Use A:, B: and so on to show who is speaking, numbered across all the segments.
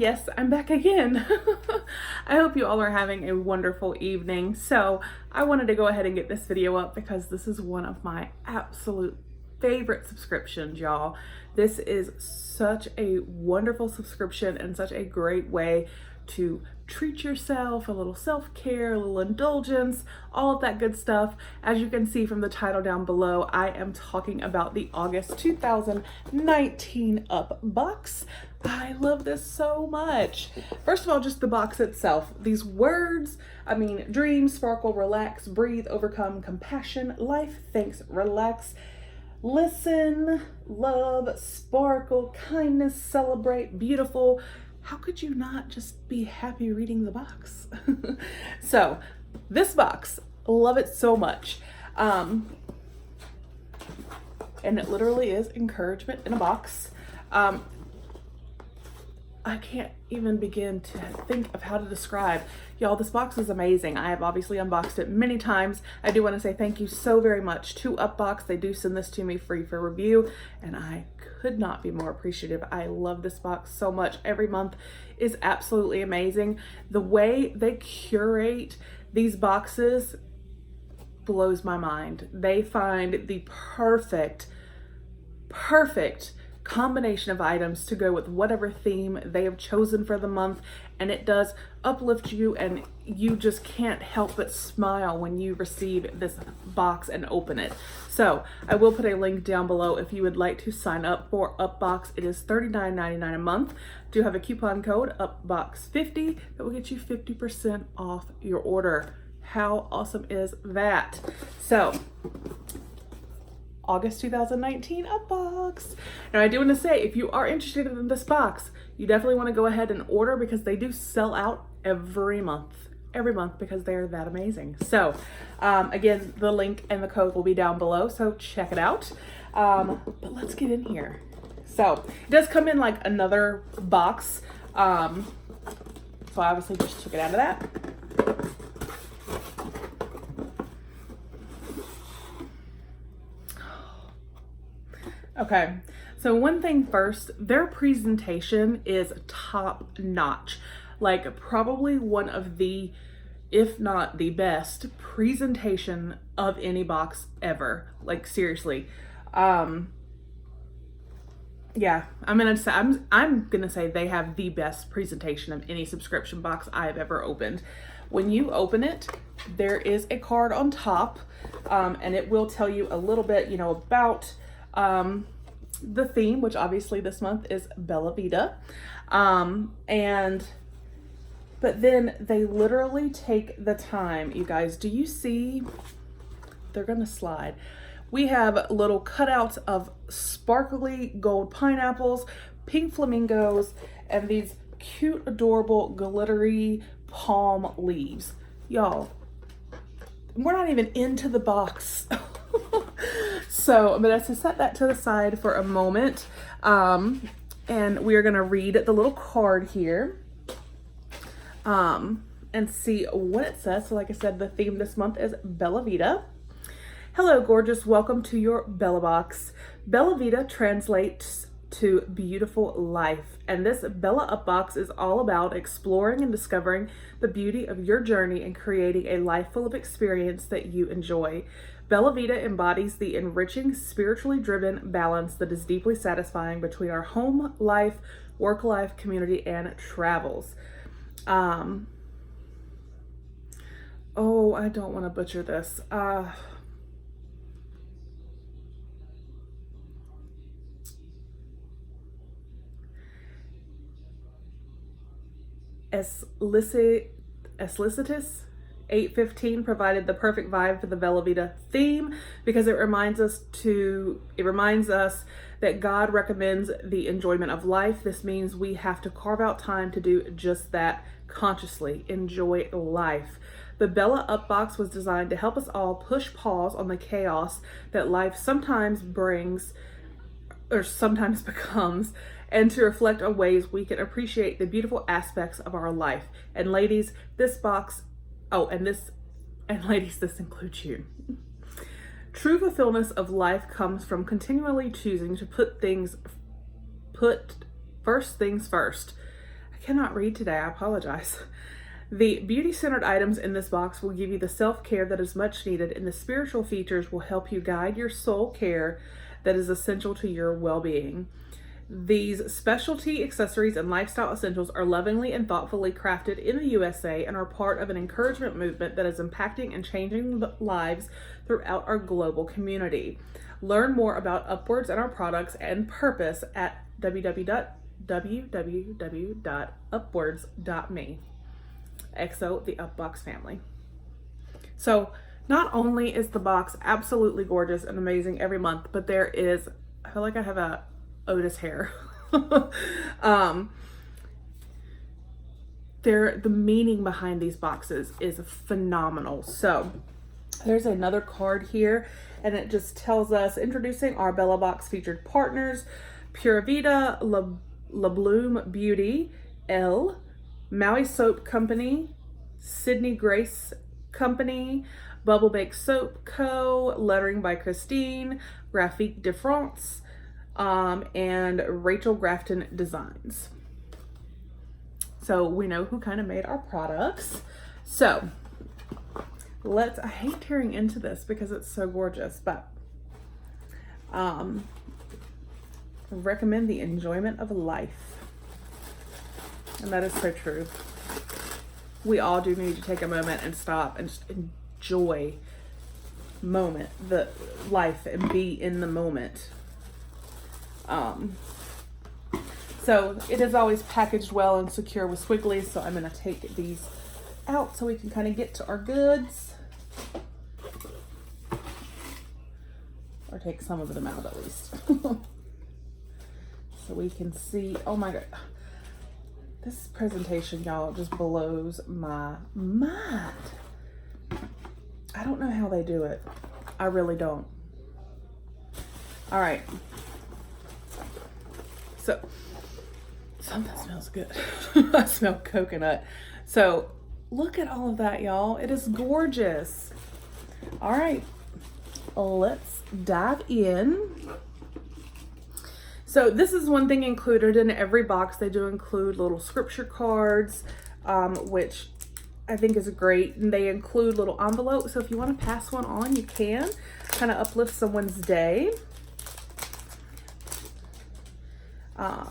A: Yes, I'm back again. I hope you all are having a wonderful evening. So I wanted to go ahead and get this video up because this is one of my absolute favorite subscriptions, y'all. This is such a wonderful subscription and such a great way to treat yourself, a little self-care, a little indulgence, all of that good stuff. As you can see from the title down below, I am talking about the August 2019 UpBox. I love this so much. First of all, just the box itself. These words, dream, sparkle, relax, breathe, overcome, compassion, life, thanks, relax, listen, love, sparkle, kindness, celebrate, beautiful. How could you not just be happy reading the box? So this box, love it so much. And it literally is encouragement in a box. I can't even begin to think of how to describe. Y'all, this box is amazing. I have obviously unboxed it many times. I do want to say thank you so very much to UpBox. They do send this to me free for review, and I could not be more appreciative. I love this box so much. Every month is absolutely amazing. The way they curate these boxes blows my mind. They find the perfect combination of items to go with whatever theme they have chosen for the month, and it does uplift you, and you just can't help but smile when you receive this box and open it. So I will put a link down below if you would like to sign up for UpBox. It is $39.99 a month. Do have a coupon code UpBox50 that will get you 50% off your order. How awesome is that? So August 2019 UpBox. Now I do want to say, if you are interested in this box, you definitely want to go ahead and order because they do sell out every month because they're that amazing. So again, the link and the code will be down below, so check it out. But let's get in here. So it does come in like another box. So I obviously just took it out of that. Okay, so one thing first, their presentation is top notch. Like probably one of the, if not the best presentation of any box ever. Like seriously. Yeah, I'm gonna say they have the best presentation of any subscription box I have ever opened. When you open it, there is a card on top, and it will tell you a little bit, about the theme, which obviously this month is Bella Vita. But then they literally take the time, you guys. Do you see? They're gonna slide. We have little cutouts of sparkly gold pineapples, pink flamingos, and these cute, adorable, glittery palm leaves. Y'all, we're not even into the box. So I'm gonna set that to the side for a moment. And we are gonna read the little card here and see what it says. So like I said, the theme this month is Bella Vita. Hello, gorgeous. Welcome to your Bella Box. Bella Vita translates to beautiful life, and this Bella UpBox is all about exploring and discovering the beauty of your journey and creating a life full of experience that you enjoy. Bella Vita embodies the enriching, spiritually driven balance that is deeply satisfying between our home life, work life, community, and travels. Oh, I don't want to butcher this. Eslicitus 815 provided the perfect vibe for the Bella Vita theme because it reminds us that God recommends the enjoyment of life. This means we have to carve out time to do just that consciously. Enjoy life. The Bella UpBox was designed to help us all push pause on the chaos that life sometimes brings or sometimes becomes, and to reflect on ways we can appreciate the beautiful aspects of our life. And ladies, this includes you. True fulfillment of life comes from continually choosing to put first things first. I cannot read today, I apologize. The beauty-centered items in this box will give you the self-care that is much needed, and the spiritual features will help you guide your soul care that is essential to your well-being. These specialty accessories and lifestyle essentials are lovingly and thoughtfully crafted in the USA and are part of an encouragement movement that is impacting and changing lives throughout our global community. Learn more about Upwards and our products and purpose at www.upwards.me. XO, the UpBox family. So not only is the box absolutely gorgeous and amazing every month, but there is, I feel like I have a Otis hair. The meaning behind these boxes is phenomenal. So there's another card here, and it just tells us, introducing our Bella Box featured partners: Pura Vita, La Bloom Beauty, Elle, Maui Soap Company, Sydney Grace Company, Bubble Bake Soap Co., Lettering by Christine, Graphique de France, and Rachel Grafton Designs. So we know who kind of made our products. So I hate tearing into this because it's so gorgeous, but recommend the enjoyment of life. And that is so true. We all do need to take a moment and stop and just enjoy the life and be in the moment. So it is always packaged well and secure with squigglies. So I'm going to take these out so we can kind of get to our goods. Or take some of them out at least. So we can see, oh my God. This presentation, y'all, just blows my mind. I don't know how they do it. I really don't. All right. So, something smells good. I smell coconut. So, look at all of that, y'all. It is gorgeous. All right. Let's dive in. So this is one thing included in every box. They do include little scripture cards, which I think is great. And they include little envelopes. So if you want to pass one on, you can. Kind of uplift someone's day.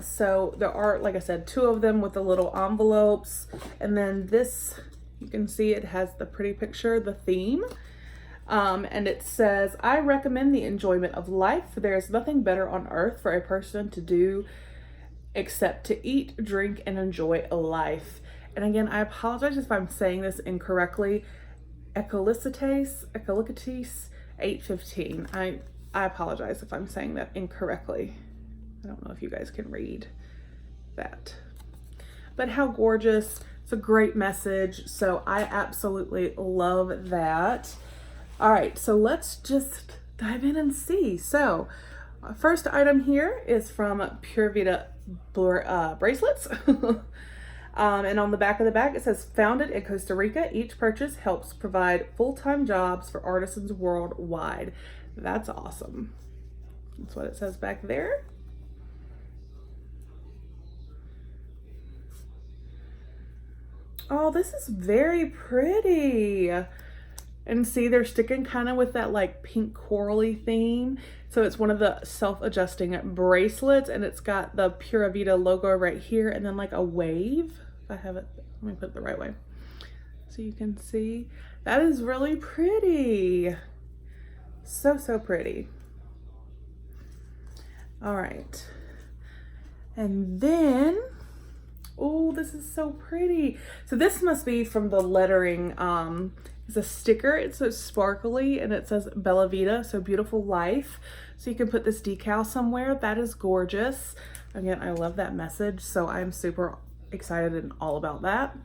A: So there are, like I said, 2 of them with the little envelopes. And then this, you can see it has the pretty picture, the theme. And it says, I recommend the enjoyment of life. There is nothing better on earth for a person to do except to eat, drink, and enjoy a life. And again, I apologize if I'm saying this incorrectly. Echolicites 815. I apologize if I'm saying that incorrectly. I don't know if you guys can read that. But how gorgeous. It's a great message. So I absolutely love that. All right, so let's just dive in and see. So first item here is from Pura Vita bracelets. And on the back of the bag, it says, founded in Costa Rica, each purchase helps provide full-time jobs for artisans worldwide. That's awesome. That's what it says back there. Oh, this is very pretty. And see, they're sticking kind of with that like pink corally theme. So it's one of the self-adjusting bracelets, and it's got the Pura Vita logo right here, and then like a wave. If I have it, let me put it the right way so you can see. That is really pretty. So, so pretty. All right. And then, oh, this is so pretty. So this must be from the lettering. It's a sticker. It's so sparkly, and it says Bella Vita, so beautiful life. So you can put this decal somewhere. That is gorgeous. Again, I love that message, so I'm super excited and all about that.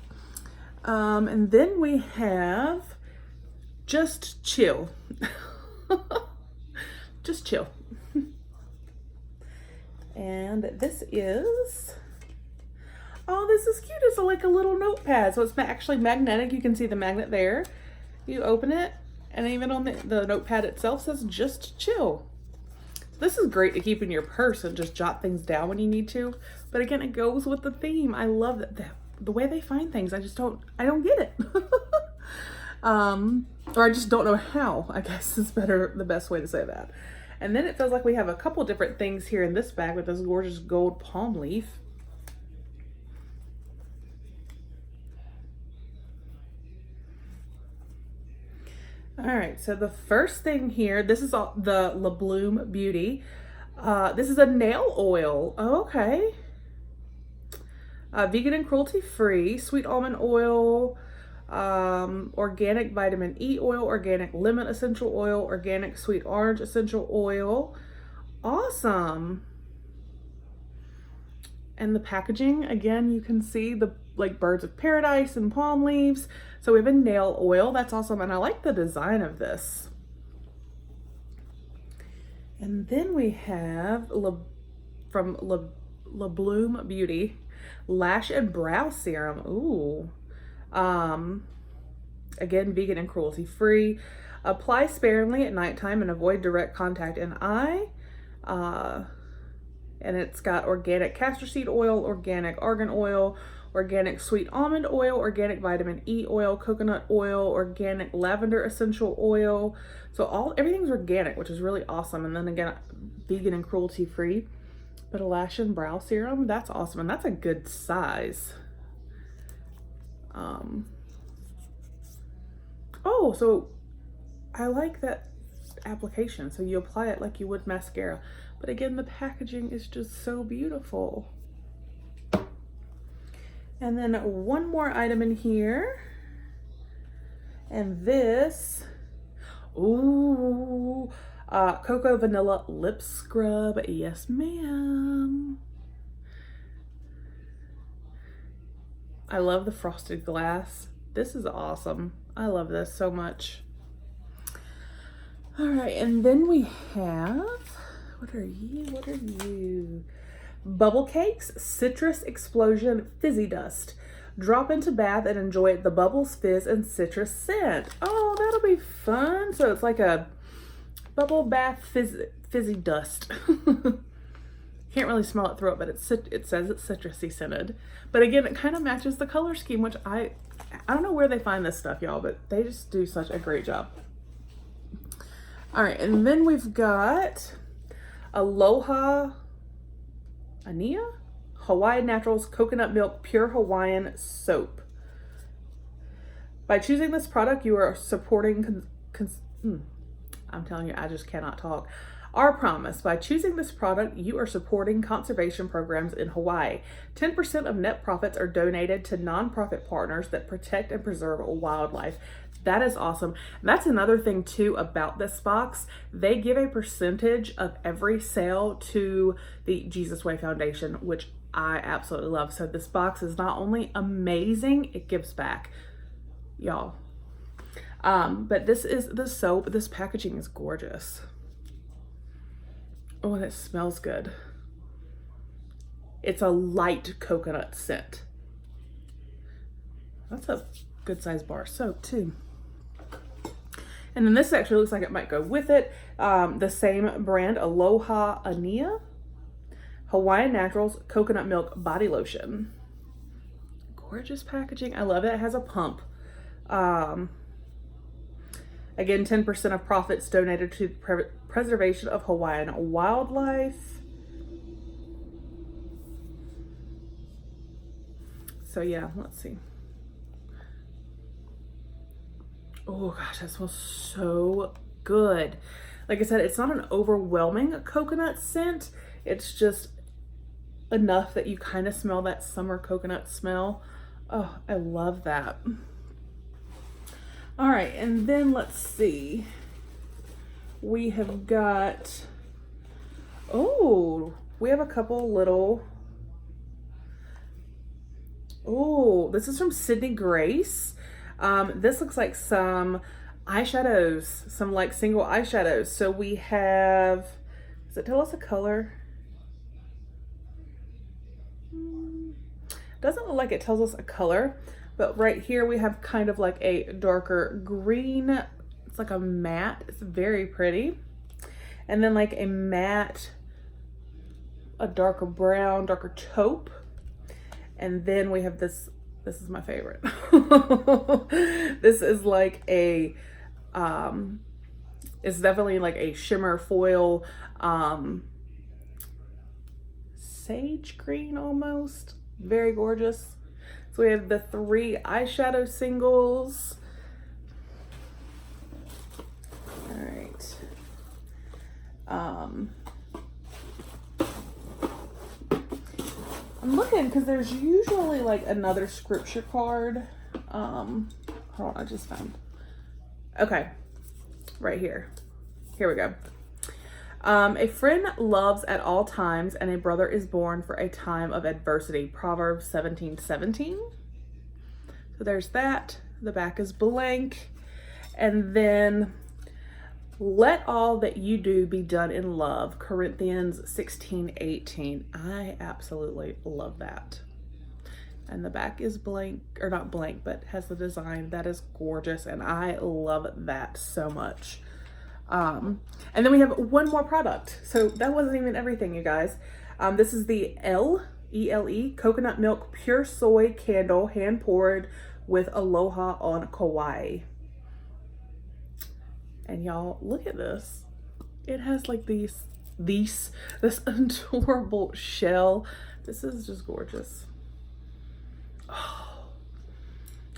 A: And then we have Just Chill. Just Chill. And this is, oh, this is cute. It's like a little notepad. So it's actually magnetic. You can see the magnet there. You open it, and even on the notepad itself says Just Chill. This is great to keep in your purse and just jot things down when you need to. But again, it goes with the theme. I love that the way they find things. I don't get it. Or I just don't know how, I guess is the best way to say that. And then it feels like we have a couple different things here in this bag with this gorgeous gold palm leaf. All right, so the first thing here, this is all the La Bloom Beauty. This is a nail oil. Oh, okay. Vegan and cruelty free, sweet almond oil, organic vitamin E oil, organic lemon essential oil, organic sweet orange essential oil. Awesome. And the packaging, again, you can see the like birds of paradise and palm leaves. So we have a nail oil. That's awesome. And I like the design of this. And then we have from La Bloom Beauty, lash and brow serum. Ooh. Again, vegan and cruelty free. Apply sparingly at nighttime and avoid direct contact in eye. And it's got organic castor seed oil, organic argan oil, organic sweet almond oil, organic vitamin E oil, coconut oil, organic lavender essential oil. So everything's organic, which is really awesome. And then again, vegan and cruelty free. But a lash and brow serum, that's awesome. And that's a good size. Oh, so I like that application. So you apply it like you would mascara. But again, the packaging is just so beautiful. And then one more item in here. And this, ooh, Cocoa Vanilla Lip Scrub. Yes, ma'am. I love the frosted glass. This is awesome. I love this so much. All right, and then we have, what are you? Bubble Cakes Citrus Explosion Fizzy Dust. Drop into bath and enjoy the bubbles, fizz, and citrus scent. Oh, that'll be fun. So it's like a bubble bath fizzy dust. Can't really smell it through it, but it says it's citrusy scented. But again, it kind of matches the color scheme, which I don't know where they find this stuff, y'all, but they just do such a great job. All right, and then we've got Aloha Ania Hawaiian Naturals Coconut Milk Pure Hawaiian Soap. By choosing this product, you are supporting I'm telling you, I just cannot talk. Our promise: by choosing this product, you are supporting conservation programs in Hawaii. 10% of net profits are donated to nonprofit partners that protect and preserve wildlife. That is awesome. And that's another thing too about this box. They give a percentage of every sale to the Jesus Way Foundation, which I absolutely love. So this box is not only amazing, it gives back, y'all. But this is the soap. This packaging is gorgeous. Oh, and it smells good. It's a light coconut scent. That's a good size bar of soap too. And then this actually looks like it might go with it. The same brand, Aloha Ania Hawaiian Naturals Coconut Milk Body Lotion. Gorgeous packaging. I love it. It has a pump. Again, 10% of profits donated to the preservation of Hawaiian wildlife. So yeah, let's see. Oh gosh, that smells so good. Like I said, it's not an overwhelming coconut scent. It's just enough that you kind of smell that summer coconut smell. Oh, I love that. All right, and then let's see. We have got, oh, we have a couple little, oh, this is from Sydney Grace. This looks like some eyeshadows, some like single eyeshadows. So we have, does it tell us a color? Doesn't look like it tells us a color, but right here we have kind of like a darker green. It's like a matte. It's very pretty. and then like a matte, a darker brown, darker taupe. And then we have this is my favorite. This is like a, it's definitely like a shimmer foil, sage green almost. Very gorgeous. So we have the 3 eyeshadow singles. All right. I'm looking because there's usually like another scripture card. Hold on, I just found. Okay, right here. Here we go. A friend loves at all times, and a brother is born for a time of adversity. Proverbs 17:17. So there's that. The back is blank. And then, let all that you do be done in love. Corinthians 16:18. I absolutely love that. And the back is blank, or not blank, but has the design. That is gorgeous, and I love that so much. And then we have one more product. So that wasn't even everything, you guys. This is the ELE Coconut Milk Pure Soy Candle, hand poured with Aloha on Kauai. And y'all, look at this. It has like this adorable shell. This is just gorgeous. Oh.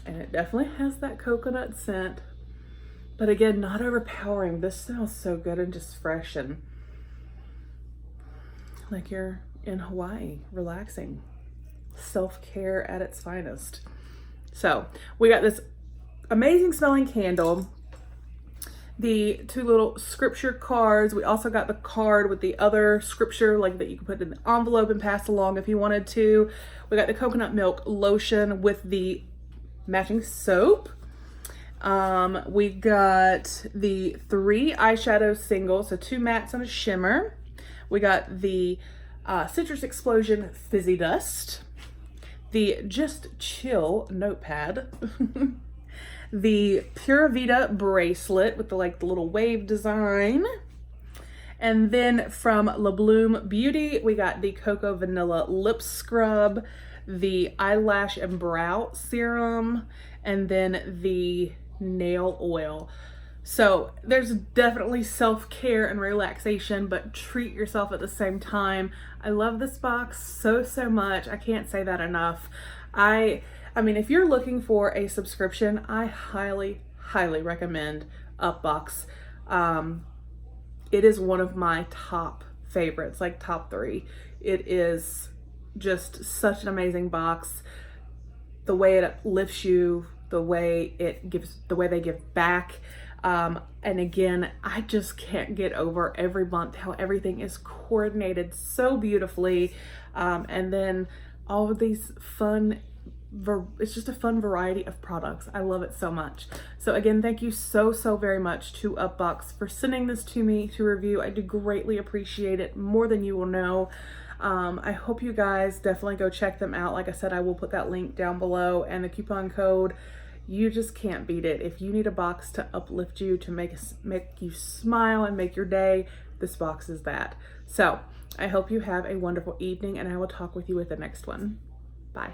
A: And it definitely has that coconut scent. But again, not overpowering. This smells so good and just fresh and like you're in Hawaii, relaxing. Self-care at its finest. So we got this amazing smelling candle, the 2 little scripture cards. We also got the card with the other scripture like that you can put in the envelope and pass along if you wanted to. We got the coconut milk lotion with the matching soap. We got the 3 eyeshadow singles, so 2 mattes and a shimmer. We got the Citrus Explosion Fizzy Dust, the Just Chill notepad, the Pure Vita bracelet with the little wave design, and then from La Bloom Beauty we got the Cocoa Vanilla lip scrub, the eyelash and brow serum, and then the nail oil. So there's definitely self-care and relaxation, but treat yourself at the same time. I love this box so much. I can't say that enough. I mean, if you're looking for a subscription, I highly recommend UpBox. It is one of my top favorites, like top 3. It is just such an amazing box. The way it uplifts you, the way they give back. And again, I just can't get over every month how everything is coordinated so beautifully. And then all of these fun, it's just a fun variety of products. I love it so much. So again, thank you so very much to UpBox for sending this to me to review. I do greatly appreciate it, more than you will know. I hope you guys definitely go check them out. Like I said, I will put that link down below and the coupon code. You just can't beat it. If you need a box to uplift you, to make you smile and make your day, this box is that. So I hope you have a wonderful evening, and I will talk with you with the next one. Bye.